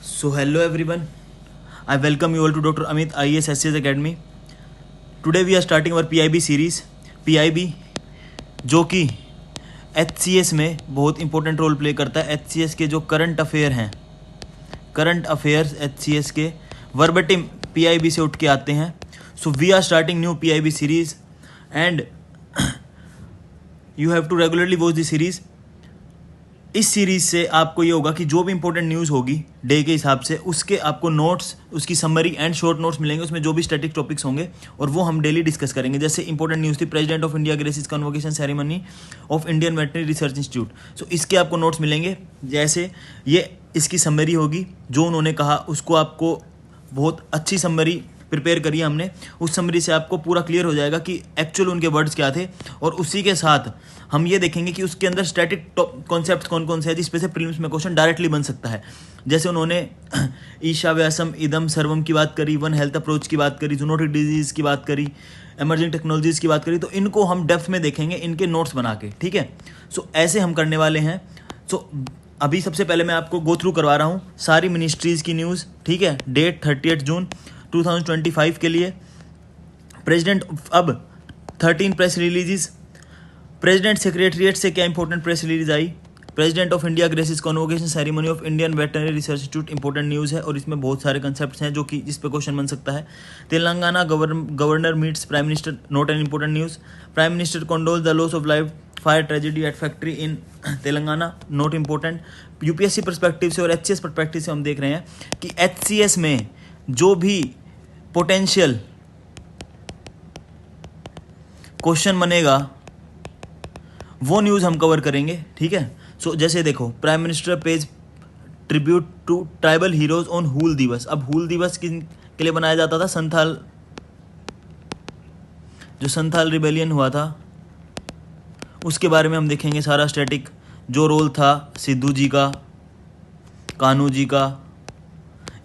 So hello everyone, I welcome you all to Dr. Amit IAS SCS Academy. Today we are starting our PIB series. PIB जो कि HCS में बहुत important role play करता है. HCS के जो current affair हैं, current affairs HCS के वर्बटिम PIB से उठ के आते हैं. So we are starting new PIB series and you have to regularly watch the series. इस सीरीज़ से आपको ये होगा कि जो भी इंपॉर्टेंट न्यूज़ होगी डे के हिसाब से उसके आपको नोट्स, उसकी समरी एंड शॉर्ट नोट्स मिलेंगे. उसमें जो भी स्टैटिक टॉपिक्स होंगे और वो हम डेली डिस्कस करेंगे. जैसे इंपॉर्टेंट न्यूज़ थी President of India graces convocation ceremony of Indian veterinary research institute. So इसके आपको नोट्स मिलेंगे. जैसे ये इसकी समरी होगी, जो उन्होंने कहा उसको आपको बहुत अच्छी समरी प्रिपेयर करी हमने. उस समरी से आपको पूरा क्लियर हो जाएगा कि एक्चुअल उनके वर्ड्स क्या थे. और उसी के साथ हम ये देखेंगे कि उसके अंदर स्टैटिक कॉन्सेप्ट्स कौन कौन से हैं जिस पे से प्रीलिम्स में क्वेश्चन डायरेक्टली बन सकता है. जैसे उन्होंने ईशा व्यासम इदम सर्वम की बात करी, वन हेल्थ अप्रोच की बात करी, जूनोटिक डिजीज़ की बात करी, एमर्जिंग टेक्नोलॉजीज़ की बात करी. तो इनको हम डेप्थ में देखेंगे इनके नोट्स बना के. ठीक है, सो ऐसे हम करने वाले हैं. सो अभी सबसे पहले मैं आपको गो थ्रू करवा रहा हूँ सारी मिनिस्ट्रीज़ की न्यूज़. ठीक है, डेट 30 जून 2025 के लिए. प्रेसिडेंट अब 13 प्रेस रिलीजेस. प्रेसिडेंट सेक्रेटरीट से क्या इंपॉर्टेंट प्रेस रिलीज आई. President of India graces convocation ceremony of Indian veterinary research institute important news है और इसमें बहुत सारे कंसेप्ट्स हैं जो कि जिस पे क्वेश्चन बन सकता है. Telangana governor meets prime minister, not an important news. Prime minister condoles the loss of life fire tragedy at factory in Telangana, not important. UPSC perspective से और HCS परस्पेक्टिव से हम देख रहे हैं कि HCS में जो भी पोटेंशियल क्वेश्चन बनेगा वो न्यूज़ हम कवर करेंगे. ठीक है, सो जैसे देखो prime minister pays tribute to tribal heroes on Hul Diwas. अब हूल दिवस के लिए बनाया जाता था संथाल, जो संथाल रिबेलियन हुआ था उसके बारे में हम देखेंगे सारा स्टैटिक. जो रोल था सिद्धू जी का, कान्हू जी का,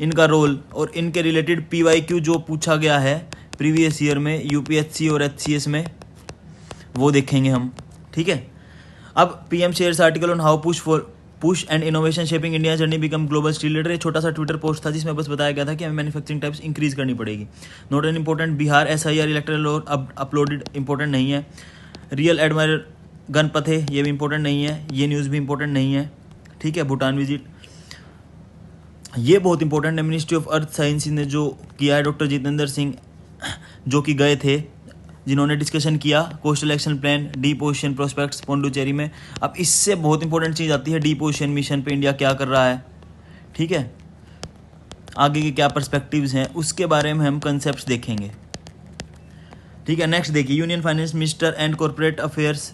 इनका रोल और इनके रिलेटेड PYQ जो पूछा गया है प्रीवियस ईयर में UPSC और HCS में, वो देखेंगे हम. ठीक है, अब PM shares article on how push and innovation shaping India journey become global steel leader. ये छोटा सा ट्विटर पोस्ट था जिसमें बस बताया गया था कि हमें मैन्युफैक्चरिंग टाइप्स इंक्रीज करनी पड़ेगी. Not an important. Bihar SIR electoral law अब अपलोडेड, इंपॉर्टेंट नहीं है. रियल एडमायर गणपथे, ये भी इंपॉर्टेंट नहीं है. ये न्यूज़ भी इंपॉर्टेंट नहीं है. ठीक है, भूटान विजिट, ये बहुत इंपॉर्टेंट है. मिनिस्ट्री ऑफ अर्थ साइंस ने जो किया है, डॉक्टर जितेंद्र सिंह जो कि गए थे, जिन्होंने डिस्कशन किया coastal action plan, deep ocean prospects Pondicherry में. अब इससे बहुत इंपॉर्टेंट चीज़ आती है डीप ओशन मिशन पे इंडिया क्या कर रहा है. ठीक है, आगे के क्या पर्सपेक्टिव्स हैं उसके बारे में हम कंसेप्ट्स देखेंगे. ठीक है, नेक्स्ट देखिए union finance minister and corporate affairs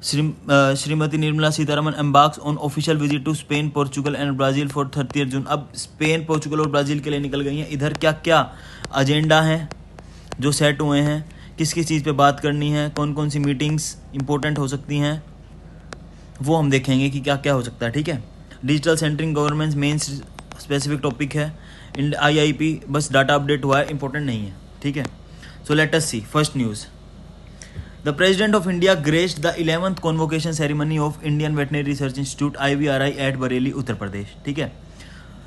Shrimati Nirmala Sitharaman embarks on official visit to Spain, Portugal and Brazil for 30 June. अब स्पेन, पोर्चुगल और ब्राज़ील के लिए निकल गई हैं. इधर क्या क्या एजेंडा हैं जो सेट हुए हैं, किस किस चीज़ पे बात करनी है, कौन कौन सी मीटिंग्स इंपॉर्टेंट हो सकती हैं, वो हम देखेंगे कि क्या क्या हो सकता है. ठीक है, digital centering government main specific topic है. IIP बस डाटा अपडेट हुआ है, इंपॉर्टेंट नहीं है. ठीक है, so let us see first news. The President of India graced the 11th convocation ceremony of Indian Veterinary Research Institute IVRI at Bareilly, Uttar Pradesh. ठीक है,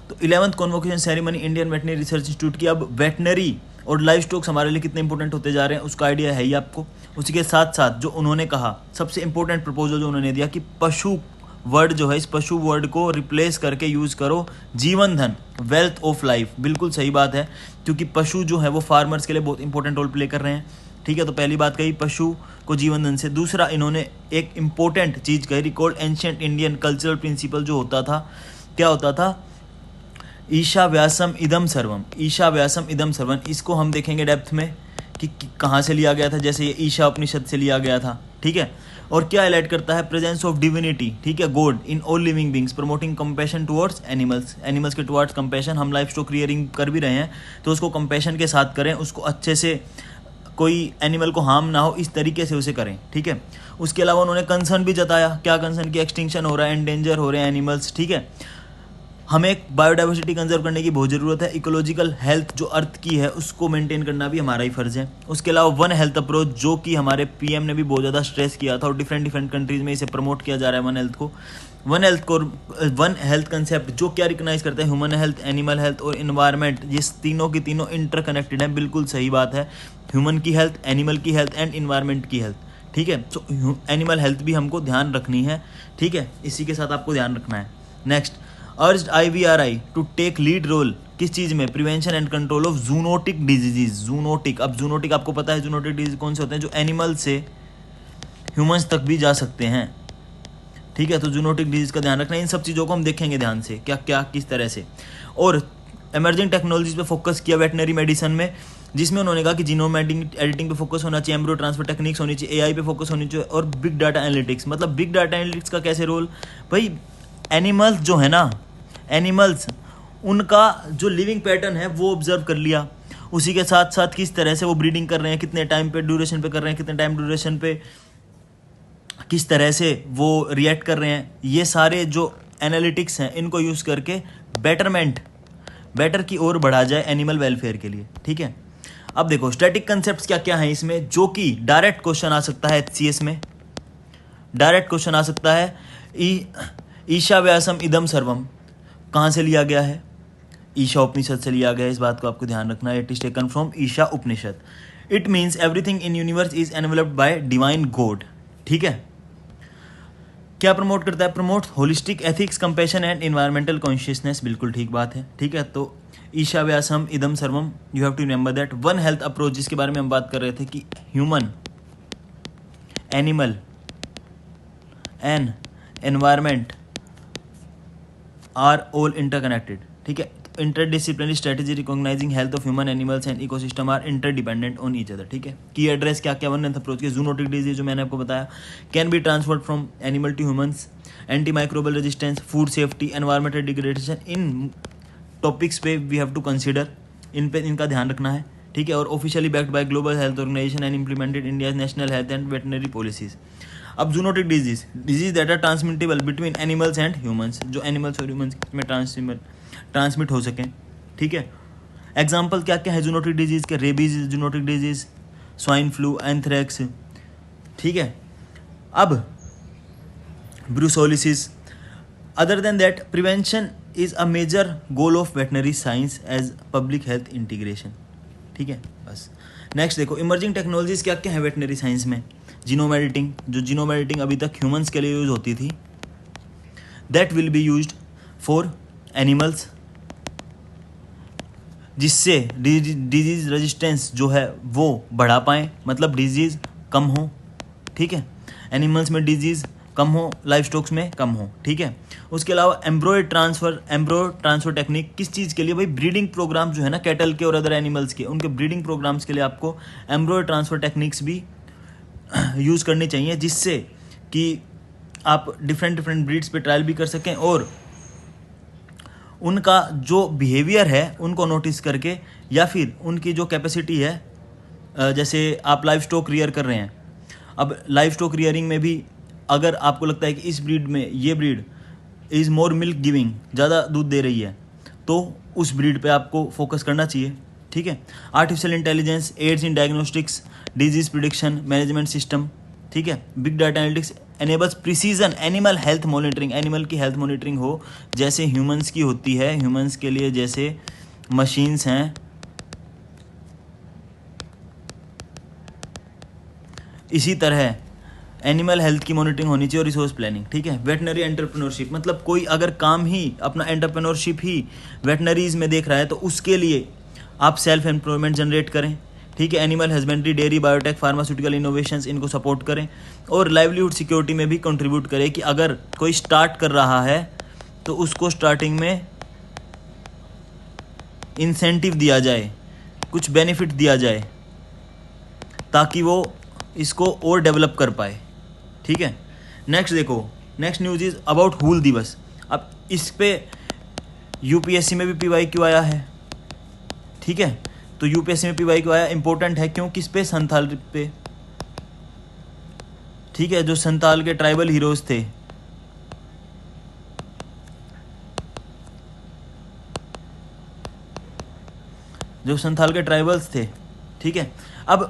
तो 11th convocation ceremony Indian veterinary research institute की. अब वेटनरी और लाइव स्टॉक्स हमारे लिए कितने important होते जा रहे हैं उसका आइडिया है ही आपको. उसी के साथ साथ जो उन्होंने कहा सबसे इंपॉर्टेंट प्रपोजल जो उन्होंने दिया कि पशु वर्ड जो है, इस पशु वर्ड को रिप्लेस करके यूज़ करो जीवन धन, वेल्थ ऑफ लाइफ. बिल्कुल सही बात है, क्योंकि पशु जो है वो फार्मर्स के लिए बहुत इंपॉर्टेंट रोल प्ले कर रहे हैं. ठीक है, तो पहली बात कही पशु को जीवन धन से. दूसरा इन्होंने एक इम्पोर्टेंट चीज़ कही, record ancient Indian cultural principal जो होता था, क्या होता था, ईशा व्यासम इदम सर्वम. ईशा व्यासम इदम सर्वम, इसको हम देखेंगे डेप्थ में कि कहाँ से लिया गया था. जैसे ये ईशा उपनिषद से लिया गया था. ठीक है, और क्या हाईलाइट करता है, प्रेजेंस ऑफ डिविनिटी. ठीक है, God in all living beings, promoting compassion towards animals. Animals के टुवर्ड्स कंपैशन. हम लाइफ स्टॉक रियरिंग कर भी रहे हैं तो उसको कंपैशन के साथ करें, उसको अच्छे से, कोई एनिमल को हार्म ना हो इस तरीके से उसे करें. ठीक है, उसके अलावा उन्होंने कंसर्न भी जताया. क्या कंसर्न की, एक्सटिंक्शन हो रहा है, एंडेंजर हो रहे हैं एनिमल्स. ठीक है, हमें बायोडाइवर्सिटी कंजर्व करने की बहुत ज़रूरत है. इकोलॉजिकल हेल्थ जो अर्थ की है उसको मेंटेन करना भी हमारा ही फ़र्ज़ है. उसके अलावा वन हेल्थ अप्रोच जो कि हमारे PM ने भी बहुत ज़्यादा स्ट्रेस किया था और डिफरेंट कंट्रीज़ में इसे प्रमोट किया जा रहा है वन हेल्थ को. वन हेल्थ कंसेप्ट जो क्या रिकॉग्नाइज करता है, ह्यूमन हेल्थ, एनिमल हेल्थ और इन्वायरमेंट, ये तीनों की तीनों इंटरकनेक्टेड है। बिल्कुल सही बात है, ह्यूमन की हेल्थ, एनिमल की हेल्थ एंड इन्वायरमेंट की हेल्थ, ठीक है। सो एनिमल हेल्थ भी हमको ध्यान रखनी है, ठीक है, इसी के साथ आपको ध्यान रखना है। Next, urged IVRI to take lead role किस चीज़ में, prevention and control of zoonotic diseases. Zoonotic, अब जूनोटिक आपको पता है जूनोटिक डिजीज कौन से होते हैं, जो एनिमल से ह्यूमंस तक भी जा सकते हैं, ठीक है। तो जूनोटिक डिजीज का ध्यान रखना है। इन सब चीज़ों को हम देखेंगे ध्यान से, क्या क्या किस तरह से। और एमर्जिंग टेक्नोलॉजीज पे फोकस किया वेटनरी मेडिसिन में, जिसमें उन्होंने कहा कि जीनोम एडिटिंग पे फोकस होना चाहिए, एम्ब्रियो ट्रांसफर टेक्निक्स होनी चाहिए, AI पे फोकस होनी चाहिए, और बिग डाटा एनालिटिक्स। मतलब बिग डाटा एनालिटिक्स का कैसे रोल, भाई एनिमल्स जो है ना, एनिमल्स उनका जो लिविंग पैटर्न है वो ऑब्जर्व कर लिया, उसी के साथ साथ किस तरह से वो ब्रीडिंग कर रहे हैं, कितने टाइम पे ड्यूरेशन पे कर रहे हैं, कितने टाइम ड्यूरेशन पे किस तरह से वो रिएक्ट कर रहे हैं, ये सारे जो एनालिटिक्स हैं इनको यूज़ करके बेटर की ओर बढ़ा जाए एनिमल वेलफेयर के लिए, ठीक है। अब देखो स्टैटिक कंसेप्ट्स क्या क्या हैं इसमें, जो कि डायरेक्ट क्वेश्चन आ सकता है HCS में, डायरेक्ट क्वेश्चन आ सकता है। ईशा व्यासम इदम सर्वम कहाँ से लिया गया है, ईशा उपनिषद से लिया गया है, इस बात को आपको ध्यान रखना है। It is taken from Isha Upanishad. It means everything in universe is enveloped by divine god, ठीक है। क्या प्रमोट करता है, promote holistic ethics, compassion and environmental consciousness, बिल्कुल ठीक बात है, ठीक है। तो ईशा व्यासम इदम सर्वम, you have to remember that. One health approach जिसके बारे में हम बात कर रहे थे कि human, animal and environment are all interconnected, ठीक है। Interdisciplinary strategy recognising health of human, animals and ecosystem are interdependent on each other, ठीक है। की एड्रेस क्या क्या वन हेल्थ अप्रोच के, जूनोटिक डिजीज जो मैंने आपको बताया, can be transferred from animal to humans, antimicrobial resistance, food safety, environmental degradation, इन टॉपिक्स पे वी हैव टू कंसिडर, इन पे इनका ध्यान रखना है, ठीक है। और officially backed by global health organisation and implemented India national health and veterinary policies. अब zoonotic disease that are transmittable between animals and humans, जो एनिमल्स और ह्यूमंस में ट्रांसमिट हो सकें, ठीक है। एग्जाम्पल क्या क्या है जूनोटिक डिजीज के, rabies zoonotic disease, swine flu, anthrax, ठीक है। अब ब्रूसोलिसिस। Other than that prevention is a major goal of veterinary science as public health integration, ठीक है। बस नेक्स्ट देखो इमर्जिंग टेक्नोलॉजीज क्या क्या है वेटनरी साइंस में। जीनोम एडिटिंग, जो जीनोम एडिटिंग अभी तक ह्यूमंस के लिए यूज होती थी, that will be used for animals, जिससे डिजीज रेजिस्टेंस जो है वो बढ़ा पाएँ, मतलब डिजीज़ कम हो, ठीक है। एनिमल्स में डिजीज़ कम हो, लाइफ स्टॉक्स में कम हो, ठीक है। उसके अलावा एम्ब्रियो ट्रांसफ़र टेक्निक किस चीज़ के लिए, भाई ब्रीडिंग प्रोग्राम जो है ना कैटल के और अदर एनिमल्स के, उनके ब्रीडिंग प्रोग्राम्स के लिए आपको एम्ब्रियो ट्रांसफ़र टेक्निक्स भी यूज़ करनी चाहिए, जिससे कि आप डिफरेंट ब्रीड्स पे ट्रायल भी कर सकें और उनका जो बिहेवियर है उनको नोटिस करके, या फिर उनकी जो कैपेसिटी है, जैसे आप लाइव स्टॉक रियर कर रहे हैं, अब लाइव स्टॉक रियरिंग में भी अगर आपको लगता है कि इस ब्रीड में ये breed is more milk giving, ज़्यादा दूध दे रही है, तो उस ब्रीड पे आपको फोकस करना चाहिए, ठीक है। Artificial intelligence aids in diagnostics, disease prediction management system, ठीक है। Big data analytics enables precision animal health monitoring, animal की हेल्थ मॉनिटरिंग हो जैसे ह्यूमंस की होती है, ह्यूमंस के लिए जैसे मशीन्स हैं, इसी तरह एनिमल हेल्थ की मॉनिटरिंग होनी चाहिए और रिसोर्स प्लानिंग, ठीक है। वेटनरी एंटरप्रेन्योरशिप, मतलब कोई अगर काम ही अपना एंटरप्रेन्योरशिप ही वेटनरीज में देख रहा है तो उसके लिए आप सेल्फ एम्प्लॉयमेंट जनरेट करें, ठीक है। Animal husbandry, dairy, biotech, pharmaceutical innovations, इनको सपोर्ट करें और लाइवलीहुड सिक्योरिटी में भी कंट्रीब्यूट करें कि अगर कोई स्टार्ट कर रहा है तो उसको स्टार्टिंग में इंसेंटिव दिया जाए, कुछ बेनिफिट दिया जाए, ताकि वो इसको और डेवलप कर पाए, ठीक है। नेक्स्ट देखो, नेक्स्ट न्यूज़ इज अबाउट हूल दिवस। अब इस पे यूपीएससी में भी PYQ आया है, ठीक है। तो यूपीएससी में PYQ आया, इंपॉर्टेंट है क्यों, किस पे, संथाल पे, ठीक है। जो संथाल के ट्राइबल हीरोज थे, जो संथाल के ट्राइबल्स थे, ठीक है। अब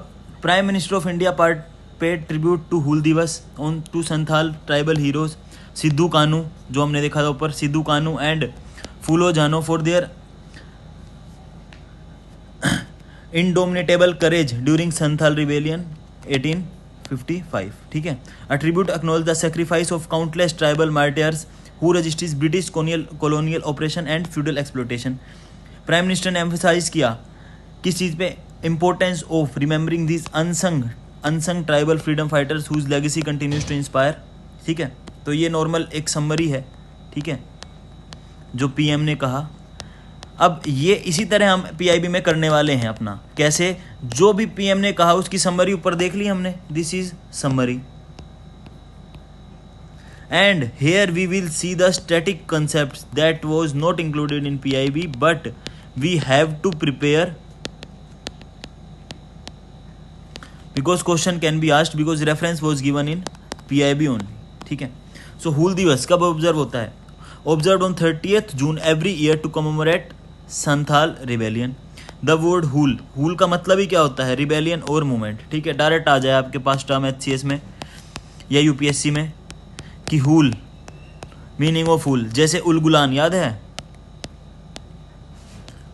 prime minister of India part pays tribute to Hul Diwas on to Santhal tribal heroes Sidhu Kanhu, जो हमने देखा था ऊपर, सिद्धू कानू and Phulo Jhano for their indomitable courage during Santhal rebellion 1855, ठीक है। A tribute acknowledge the sacrifice of countless tribal martyrs who registers British colonial operation and feudal exploitation. Prime minister ने emphasize किया किस चीज़ पे, importance of remembering this unsung tribal freedom fighters whose legacy continues to inspire, ठीक है। तो ये normal एक समरी है, ठीक है, जो पीएम ने कहा। अब ये इसी तरह हम पीआईबी में करने वाले हैं अपना, कैसे, जो भी पीएम ने कहा उसकी समरी ऊपर देख ली हमने, this is summary, and here we will see the static concepts that was not included in PIB but we have to prepare because question can be asked because reference was given in PIB only, ठीक है। सो हूल दिवस कब observe होता है? Observe on 30th June every year to commemorate Santhal rebellion. The word Hul, हूल का मतलब ही क्या होता है? रिबेलियन और मूवमेंट, ठीक है। डायरेक्ट आ जाए आपके पास टर्म HCS में या यूपीएससी में कि हूल, मीनिंग ऑफ हूल, जैसे उलगुलान याद है?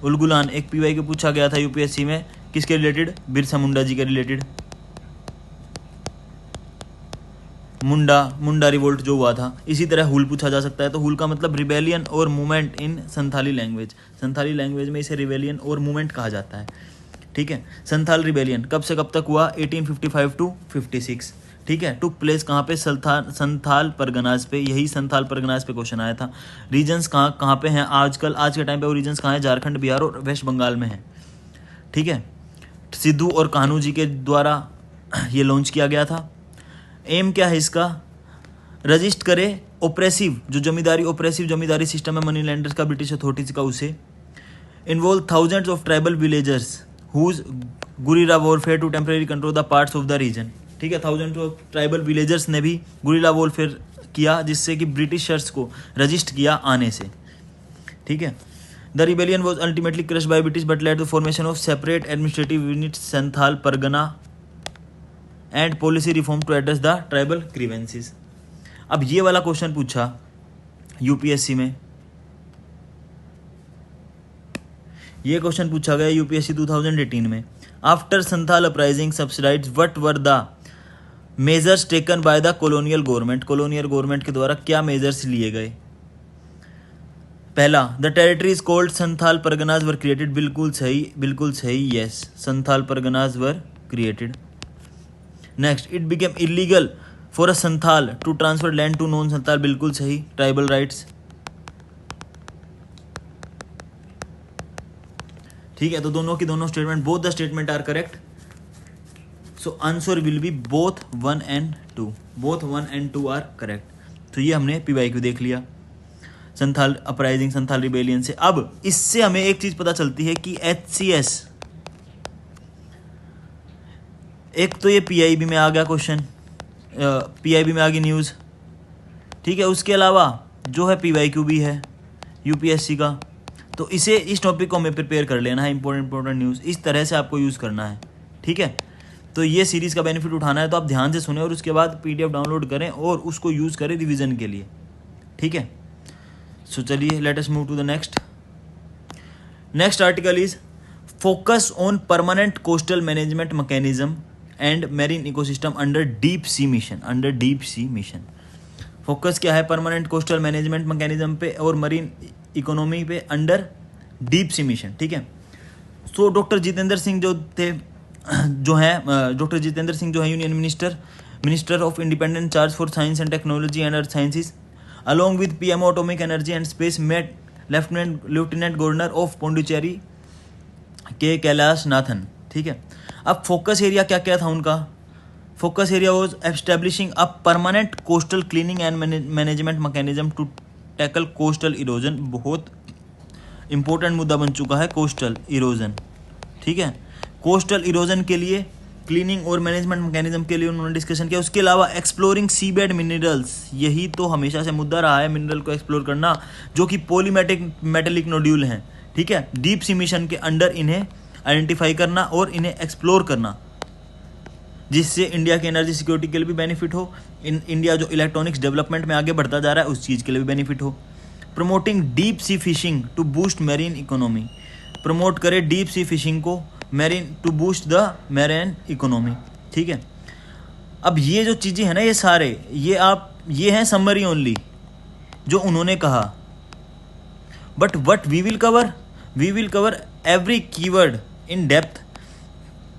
उलगुलान एक पीवाई को पूछा गया था यूपीएससी में, किसके रिलेटेड? बिरसा मुंडा जी के रिलेटेड। मुंडा रिवोल्ट जो हुआ था, इसी तरह हूल पूछा जा सकता है। तो हूल का मतलब रिबेलियन और movement in Santhali language. Santhali language में इसे रिबेलियन और मूवमेंट कहा जाता है, ठीक है। संथाल रिबेलियन कब से कब तक हुआ? 1855 टू 56, ठीक है। टुक प्लेस कहाँ पे? संथाल परगनाज पे। यही संथाल परगनाज पे क्वेश्चन आया था। रीजन्स कहाँ पे हैं आजकल? आज के टाइम पे वो रीजन्स कहाँ हैं? झारखंड, बिहार और वेस्ट बंगाल में है, ठीक है। सिद्धू और कान्हू जी के द्वारा ये लॉन्च किया गया था। एम क्या है इसका? रजिस्ट करे ओप्रेसिव, जो जमींदारी ओप्रेसिव जमींदारी सिस्टम है मनी लैंडर्स का, ब्रिटिश अथॉरिटीज का, उसे involve thousands of tribal villagers whose guerrilla warfare to temporary control the parts of the region, ठीक है। थाउजेंड्स ऑफ ट्राइबल विलेजर्स ने भी गुरिल्ला वॉरफेयर किया, जिससे कि ब्रिटिशर्स को रजिस्ट किया आने से, ठीक है। The rebellion was ultimately crushed by British but led the formation of separate administrative unit Santhal Pargana and policy reform to address the tribal grievances. अब ये वाला क्वेश्चन पूछा यूपीएससी में, ये क्वेश्चन पूछा गया यूपीएससी 2018 में। After Santhal uprising subsided what were the measures taken by the colonial government. Colonial government के द्वारा क्या मेजर्स लिए गए? पहला, the territories called Santhal Parganas were created. बिल्कुल सही, yes, Santhal Parganas were created. Next, it became illegal for a Santhal to transfer land to non Santhal. बिल्कुल सही, ट्राइबल राइट्स, ठीक है। तो दोनों की दोनों statement, both the statement are correct. So answer will be both 1 and 2, both 1 and 2 are correct. तो ये हमने पीवाईक्यू देख लिया संथाल अपराइजिंग, संथाल रिबेलियन से। अब इससे हमें एक चीज पता चलती है कि HCS, एक तो ये पीआईबी में आ गया क्वेश्चन, पीआईबी में आ गई न्यूज़, ठीक है। उसके अलावा जो है पीवाईक्यू भी है यूपीएससी का, तो इसे, इस टॉपिक को हमें प्रिपेयर कर लेना है। इंपॉर्टेंट न्यूज़ इस तरह से आपको यूज़ करना है, ठीक है। तो ये सीरीज़ का बेनिफिट उठाना है तो आप ध्यान से सुने और उसके बाद PDF डाउनलोड करें और उसको यूज़ करें रिवीजन के लिए, ठीक है। सो चलिए, let us move to the next article is focus on permanent coastal management mechanism and marine ecosystem under deep sea mission. Focus क्या है? परमानेंट कोस्टल मैनेजमेंट मैकेनिज्म पे और मरीन इकोनॉमी पे अंडर डीप सी मिशन, ठीक है। So doctor Jitendra Singh जो है union minister of independent charge for science and technology and earth sciences along with PMO atomic energy and space met lieutenant governor of Pondicherry के Kailash Nathan, ठीक है। अब focus area क्या क्या था उनका? Focus area was establishing a permanent coastal cleaning and management mechanism to tackle coastal erosion. बहुत important मुद्दा बन चुका है कोस्टल इरोजन, ठीक है। कोस्टल इरोजन के लिए क्लीनिंग और मैनेजमेंट मैकेनिज्म के लिए उन्होंने डिस्कशन किया। उसके अलावा एक्सप्लोरिंग सीबेड मिनरल्स, यही तो हमेशा से मुद्दा रहा है, मिनरल को एक्सप्लोर करना, जो कि पॉलीमेटिक मेटेलिक नोड्यूल हैं, ठीक है। डीप सी मिशन के अंडर इन्हें आइडेंटिफाई करना और इन्हें एक्सप्लोर करना, जिससे इंडिया के एनर्जी सिक्योरिटी के लिए भी बेनिफिट हो, इंडिया जो इलेक्ट्रॉनिक्स डेवलपमेंट में आगे बढ़ता जा रहा है उस चीज़ के लिए भी बेनिफिट हो। Promoting deep sea fishing to boost marine economy, promote करे डीप सी फिशिंग को, marine to boost the marine economy. ठीक है, अब ये जो चीज़ें हैं ना, ये सारे ये हैं समरी ओनली जो उन्होंने कहा, but what we will cover every keyword in depth,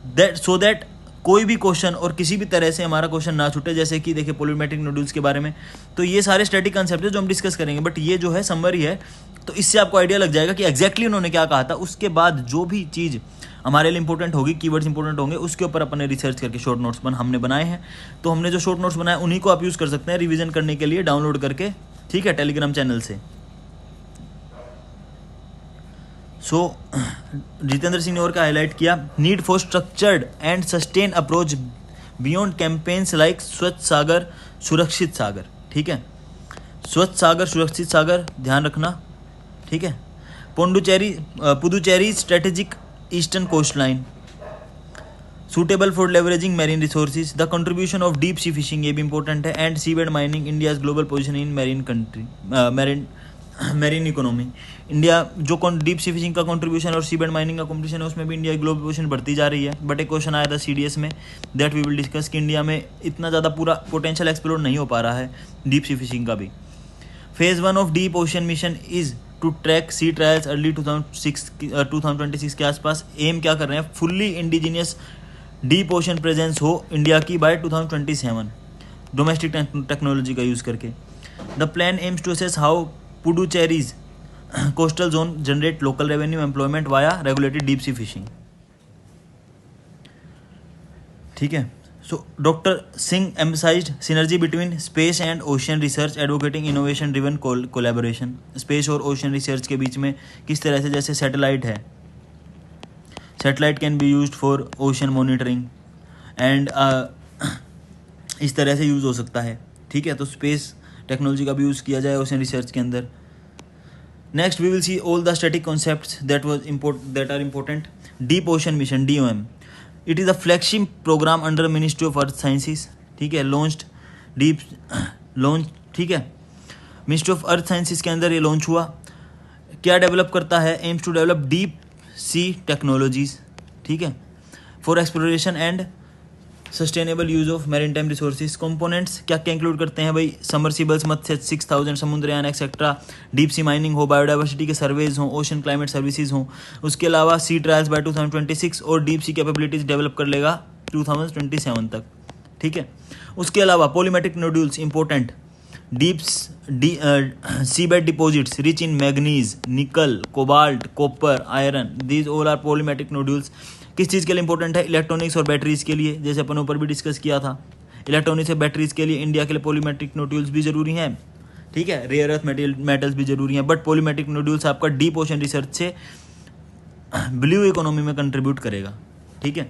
that so that कोई भी क्वेश्चन और किसी भी तरह से हमारा क्वेश्चन ना छूटे। जैसे कि देखिए पॉलीमेट्रिक नोड्यूल्स के बारे में, तो ये सारे स्टैटिक कंसेप्ट है जो हम डिस्कस करेंगे, बट ये जो है समरी है, तो इससे आपको आइडिया लग जाएगा कि एग्जैक्टली उन्होंने क्या कहा था। उसके बाद जो भी चीज़ हमारे लिए इंपॉर्टेंट होगी, कीवर्ड्स इंपॉर्टेंट होंगे, उसके ऊपर अपने रिसर्च करके शॉर्ट नोट्स हमने बनाए हैं। तो हमने जो शॉर्ट नोट्स बनाए उन्हीं को आप यूज़ कर सकते हैं रिवीजन करने के लिए, डाउनलोड करके, ठीक है, टेलीग्राम चैनल से। सो जितेंद्र सिंह ने और क्या हाईलाइट किया, need for structured and sustain approach beyond campaigns like स्वच्छ सागर सुरक्षित सागर। ठीक है, स्वच्छ सागर सुरक्षित सागर ध्यान रखना। ठीक है, Puducherry strategic eastern coast line suitable for leveraging marine resources, the contribution of deep sea fishing, ये भी इंपॉर्टेंट है, and seabed mining, India's global position in marine economy. India जो डीप सी फिशिंग का कंट्रीब्यूशन और सीबेड माइनिंग का competition है, उसमें भी इंडिया की ग्लोबल पोजीशन बढ़ती जा रही है। बट एक क्वेश्चन आया था CDS में, दैट वी विल डिस्कस, कि इंडिया में इतना ज़्यादा पूरा पोटेंशियल एक्सप्लोर नहीं हो पा रहा है डीप सी फिशिंग का भी। Phase 1 of deep ocean mission is to track sea trials early 2026 के आसपास। एम क्या कर रहे हैं, fully indigenous deep ocean presence हो इंडिया की बाय 2027 डोमेस्टिक टेक्नोलॉजी का यूज़ करके। The plan aims to assess how Puducherry's coastal zone generate local revenue employment via regulated deep sea fishing. ठीक है, so doctor Singh emphasized synergy between space and ocean research, advocating innovation driven collaboration. Space और ocean research के बीच में किस तरह से, जैसे satellite है, satellite can be used for ocean monitoring and इस तरह से यूज़ हो सकता है। ठीक है, तो स्पेस टेक्नोलॉजी का भी यूज़ किया जाए ओशन रिसर्च के अंदर। Next we will see all the static concepts that are important. Deep ocean mission DOM, it is a flagship programme under ministry of earth sciences. ठीक है, लॉन्च ठीक है, मिनिस्ट्री ऑफ अर्थ साइंसेस के अंदर ये launch हुआ। क्या develop करता है, aims to develop deep sea technologies. ठीक है, for exploration and sustainable use of maritime resources. Components क्या क्या इंक्लूड करते हैं भाई, submersibles Matsya 6000, Samudrayaan etcetera, deep sea mining हो, बायोडाइवर्सिटी के सर्वेज हों, ओशन क्लाइमेट सर्विसेज हों। उसके अलावा सी ट्रायल्स बाय 2026 और डीप सी कैपेबिलिटीज डेवलप कर लेगा 2027 तक। ठीक है, उसके अलावा polymetallic nodules important, deep seabed deposits rich in manganese, nickel, cobalt, copper, iron, these all are polymetallic nodules. किस चीज़ के लिए इंपॉर्टेंट है, इलेक्ट्रॉनिक्स और बैटरीज के लिए, जैसे अपन ऊपर भी डिस्कस किया था। इलेक्ट्रॉनिक्स और बैटरीज के लिए इंडिया के लिए पॉलीमेट्रिक नोड्यूल्स भी जरूरी हैं। ठीक है, रेयर अर्थ मेटल्स भी जरूरी हैं, बट पॉलीमेट्रिक नोड्यूल्स आपका डीप ओशन रिसर्च से ब्लू इकोनॉमी में कंट्रीब्यूट करेगा। ठीक है,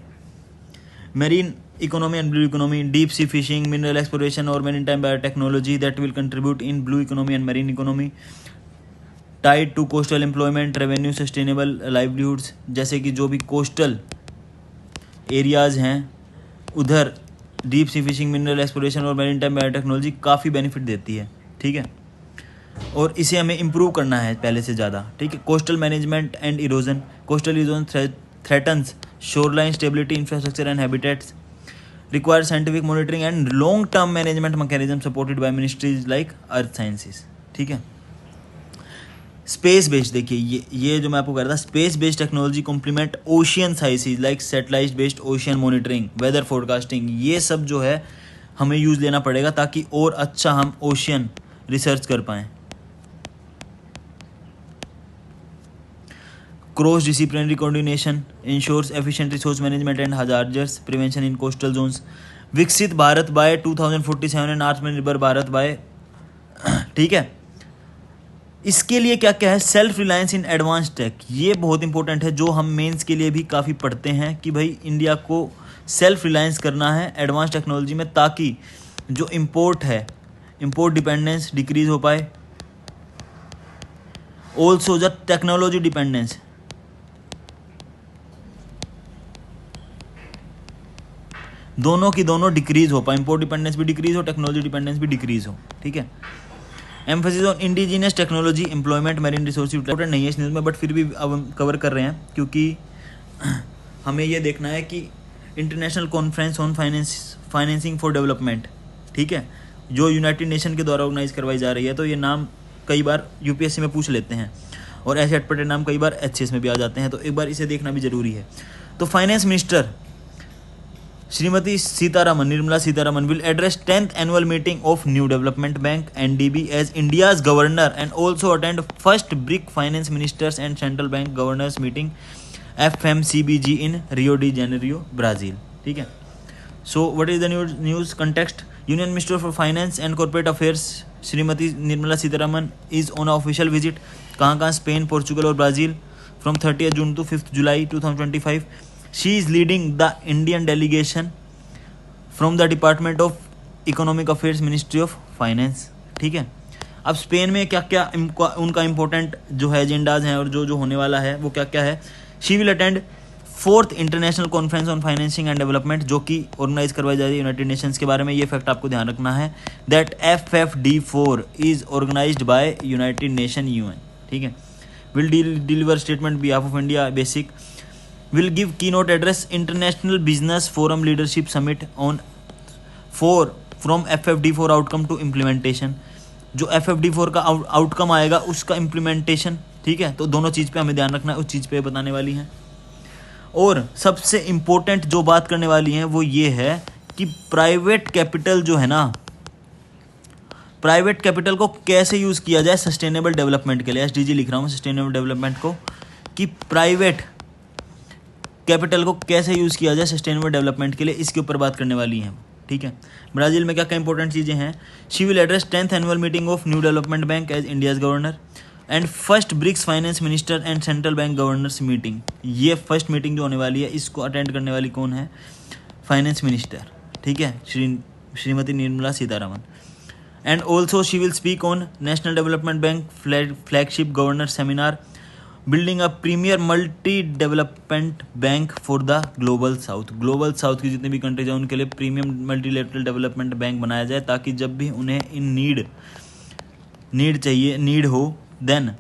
marine economy and blue economy, deep sea fishing, mineral exploration और maritime biotechnology that will contribute in blue economy and marine economy. Tied to coastal employment, revenue, sustainable livelihoods, जैसे कि जो भी coastal areas हैं उधर deep sea fishing, mineral exploration और maritime biotechnology काफ़ी benefit देती है। ठीक है, और इसे हमें इम्प्रूव करना है पहले से ज़्यादा। ठीक है, coastal management and erosion, coastal erosion threatens shoreline stability, infrastructure and habitats, require scientific monitoring and long term management mechanism supported by ministries like earth sciences. ठीक है, स्पेस बेस्ड, देखिए ये जो मैं आपको कह रहा था, space based technology complement ocean sciences like satellite based ocean monitoring, weather forecasting, ये सब जो है हमें यूज़ लेना पड़ेगा ताकि और अच्छा हम ओशियन रिसर्च कर पाएँ। Cross disciplinary coordination ensures efficient resource management and hazards prevention in coastal zones. Viksit Bharat bye 2047 and आत्मनिर्भर भारत बाय। ठीक है, इसके लिए क्या क्या है, self reliance in advance tech, ये बहुत इंपॉर्टेंट है, जो हम मेंस के लिए भी काफ़ी पढ़ते हैं कि भाई इंडिया को सेल्फ रिलायंस करना है एडवांस टेक्नोलॉजी में, ताकि जो इम्पोर्ट है, इम्पोर्ट डिपेंडेंस डिक्रीज हो पाए। ऑल्सो द टेक्नोलॉजी डिपेंडेंस, दोनों की दोनों डिक्रीज हो पाए, इम्पोर्ट डिपेंडेंस भी डिक्रीज हो, टेक्नोलॉजी डिपेंडेंस भी डिक्रीज हो, ठीक है। Emphasis on indigenous technology, employment, marine resource important नहीं है इस न्यूज़ में, बट फिर भी अब हम कवर कर रहे हैं क्योंकि हमें ये देखना है कि international conference on financing for development, ठीक है, जो यूनाइटेड नेशन के द्वारा ऑर्गेनाइज करवाई जा रही है, तो ये नाम कई बार यूपीएससी में पूछ लेते हैं और ऐसे अटपटे नाम कई बार एचसीएस में भी आ जाते हैं, तो एक बार इसे देखना भी जरूरी है। तो finance minister Shrimati Sitharaman, Nirmala Sitharaman will address 10th annual meeting of New Development Bank (NDB) as India's governor and also attend first BRIC finance ministers and central bank governors meeting FMCBG in Rio de Janeiro, Brazil, ठीक है। So what is the news context? Union Minister for Finance and Corporate Affairs Shrimati Nirmala Sitharaman is on a official visit, कहाँ Spain, Portugal और Brazil from 30th June to 5th July 2025. She is leading the Indian delegation from the Department of Economic Affairs, Ministry of Finance, ठीक है। अब Spain में क्या क्या उनका important जो है एजेंडाज हैं और जो होने वाला है वो क्या क्या है। She will attend 4th international conference on financing and development, जो कि ऑर्गेनाइज करवाई जा रही है यूनाइटेड नेशंस के बारे में। ये फैक्ट आपको ध्यान रखना है that FFD4 is organised by United Nation UN, ठीक है। Will deliver statement behalf of India basic, will give keynote address International Business Forum Leadership Summit on 4 from FFD4 outcome to implementation, जो FFD4 का outcome आएगा उसका implementation, ठीक है। तो दोनों चीज़ पे हमें ध्यान रखना है, उस चीज़ पे बताने वाली हैं। और सबसे इम्पोर्टेंट जो बात करने वाली हैं वो ये है कि प्राइवेट कैपिटल जो है ना, प्राइवेट कैपिटल को कैसे यूज़ किया जाए सस्टेनेबल डेवलपमेंट के लिए। SDG लिख रहा हूँ सस्टेनेबल डेवलपमेंट को, कि प्राइवेट कैपिटल को कैसे यूज़ किया जाए सस्टेनेबल डेवलपमेंट के लिए, इसके ऊपर बात करने वाली हैं, ठीक है। ब्राज़ील में क्या क्या इंपॉर्टेंट चीज़ें हैं। She will address 10th annual meeting of new development bank as India's governor and first BRICS finance minister and central bank governors meeting. ये फर्स्ट मीटिंग जो होने वाली है इसको अटेंड करने वाली कौन है, फाइनेंस मिनिस्टर, ठीक है, Shrimati Nirmala Sitharaman. And also she will speak on national development bank flagship governor seminar building a premier multi development bank for the global south. Global south की जितनी भी कंट्रीज हैं उनके लिए प्रीमियम मल्टीलेटरल डेवलपमेंट बैंक बनाया जाए, ताकि जब भी उन्हें इन नीड हो then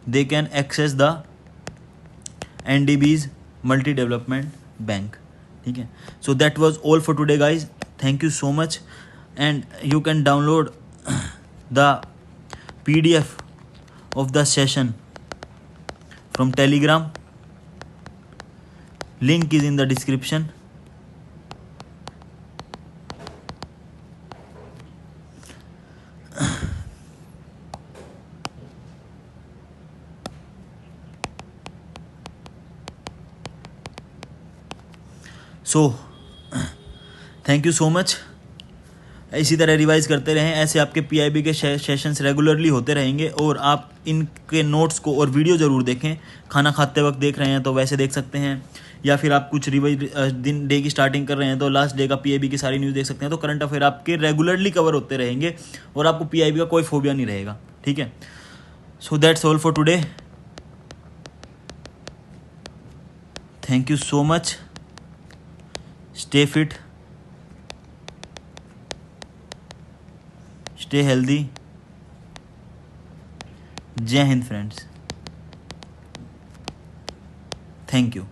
they can access the NDB's multi development bank, ठीक है। So that was all for today guys, thank you so much and you can download the PDF of the session from Telegram. Link is in the description. So thank you so much. इसी तरह revise करते रहें, ऐसे आपके PIB के sessions regularly होते रहेंगे और आप इनके नोट्स को और वीडियो ज़रूर देखें। खाना खाते वक्त देख रहे हैं तो वैसे देख सकते हैं, या फिर आप कुछ डे की स्टार्टिंग कर रहे हैं तो लास्ट डे का PIB की सारी न्यूज़ देख सकते हैं। तो करंट अफेयर आपके रेगुलरली कवर होते रहेंगे और आपको PIB का कोई फोबिया नहीं रहेगा, ठीक है। So that's all for today, thank you so much, stay fit, stay healthy, जय हिंद फ्रेंड्स, थैंक यू।